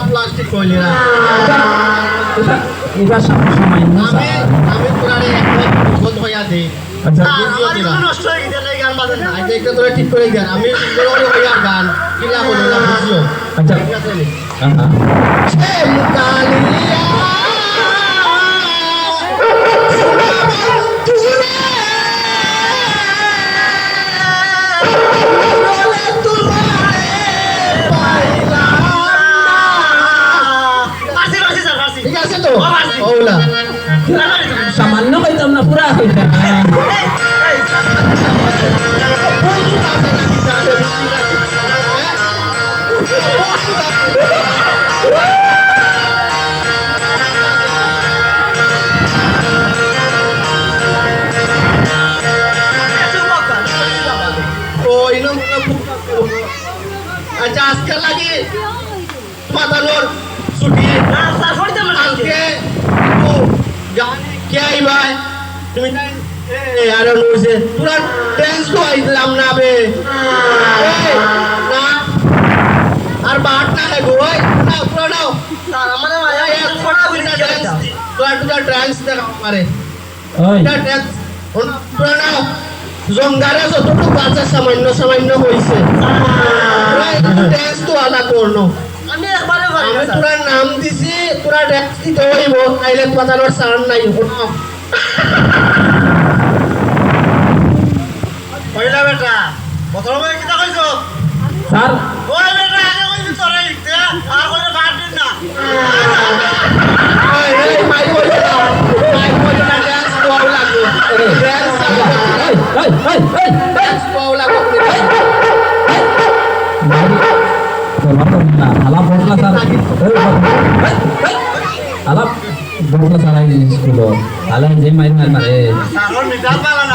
Plastic কইলি না এটা সময় না আমি পুরারে বন্ধ হইয়া দেই আচ্ছা নষ্ট হয়ে গেছে গান বাজান না আগে একটা তোরা ঠিক করে গান আমি সুন্দর হইয়া গান কিলা বলে না বুঝিও আচ্ছা ঠিক আছে হ্যাঁ সে মুকালিয়া সামান্য কইতাম না পুরা কইতাম আচ্ছা আজকে লাগে মাতানোর ছুটি আজকে क्या ही भाई तुम्हें यार नूसे पूरा टेंस को इस्लाम ना बे ना और बात ना है गोई ना पूरा ना हमारे वाला यार थोड़ा भी ना टेंस पूरा टेंस तक हमारे पूरा टेंस और पूरा ना জঙ্গারে যতটুকু বাচ্চা সামান্য হইছে টেন্স তো আলাদা করনো আমি একবারে আমি তোরা নাম দিছি তোরা ট্যাক্স দিতে হইব নাইলে পাতানোর সার নাই হনো কইলা বেটা প্রথমে কিটা কইছো স্যার ওই বেটা আগে কইছি তোরে লিখতে আর কইলে বাদ দিন না এই মাই কইলা ট্যাক্স তো লাগবে ট্যাক্স তো লাগবে alam botla sara alam botla sara school alam je main mare sagon midal pala na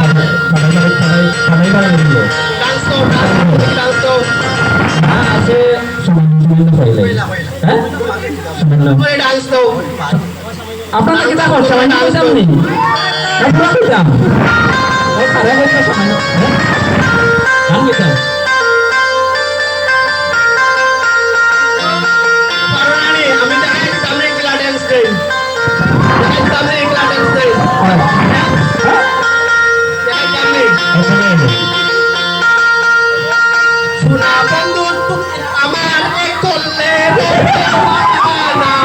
samai pala dilo dance na ase samai hoile eh samai dance to আপনারা কি তা করছেন আমি বুঝলাম নি আপনারা কি জান ওই সারা বছর সময় গান গেছেন सुना बंधु আমার এক করলে না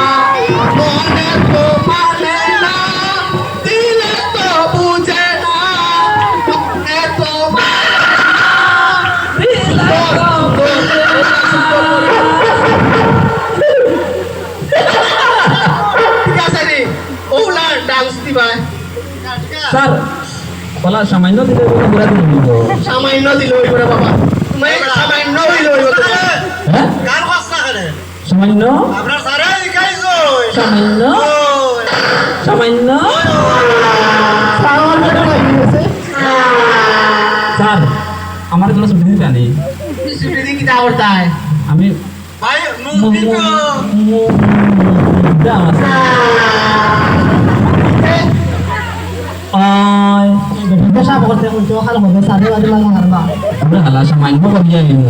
মনে তো মানে না দিলে তো বুঝে না মনে তো দিলে তো বুঝে ঠিক আছে রে ওলা ডান্স দিবা স্যার বলা সামান্য দিলে পুরো দিন দিব সামান্য দিলে ওই করে বাবা তুমি সামান্য হইলো হইলো হ্যাঁ গান বাজনা করে সামান্য আপনার সারা গাইছো সামান্য সামান্য স্যার আমার কোনো ছুটি দিতে আনি ছুটি দিয়ে কি তা করতে হয় আমি ভাই মুখ দিও ay Kita siya bakit yung unto kalau mo sa atin wala lang harba. আমরা হালা সামান্য করিয়া নিব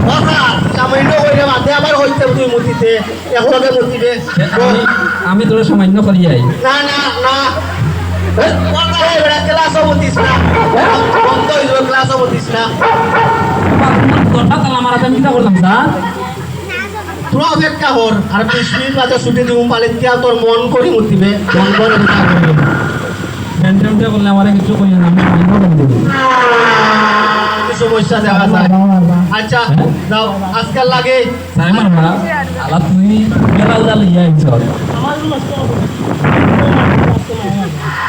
বাবা সামান্য হইলে মাঝে আবার হইতে তুই মূর্তিতে একলগে মূর্তিতে আমি তোর সামান্য করিয়াই না না না এই বড় ক্লাস হতিস না বন্ধ হইলো ক্লাস হতিস না কথা তালা মারাতে আমি কি করলাম স্যার তোরা অপেক্ষা কর আর 20 মিনিট বাদে ছুটি দিব পালে তিয়া তোর মন করি মূর্তিবে মন করে দিতে হবে ফ্রেন্ডটা বললে আমারে কিছু কই না আমি সামান্য করে দেব সমস্যা দেখা যায় আচ্ছা যাও আজকাল লাগে স্যার মারবা আলা তুই গেলা উদা লইয়া আইছ আমার নষ্ট হবে।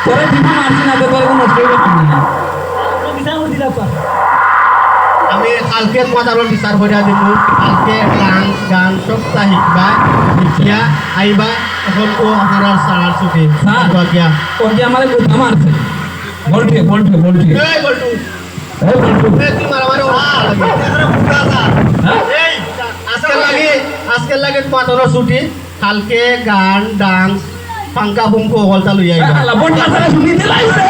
তোরে দিদি মারছি না তো তোরে কোনো নষ্ট হইবে না তো বিচার করে দিলা পা। আমি কালকে তোমার বিচার করে দিব কালকে ডান্স গান সব শিখবা শিখিয়া আইবা এখন তো আপনারা সার ছুটি স্যার। বাকিয়া ওর যে আমার গুতা মারছে বলটে এই বলটু এই বলটু এই তুই মারামারি হ্যাঁ আজকে লাগে তোমার ছুটি কালকে গান ডান্স পাঙ্কা বুমকো হলতা লই আইবা আল্লাহ বড় কথা শুনি দিলাইছে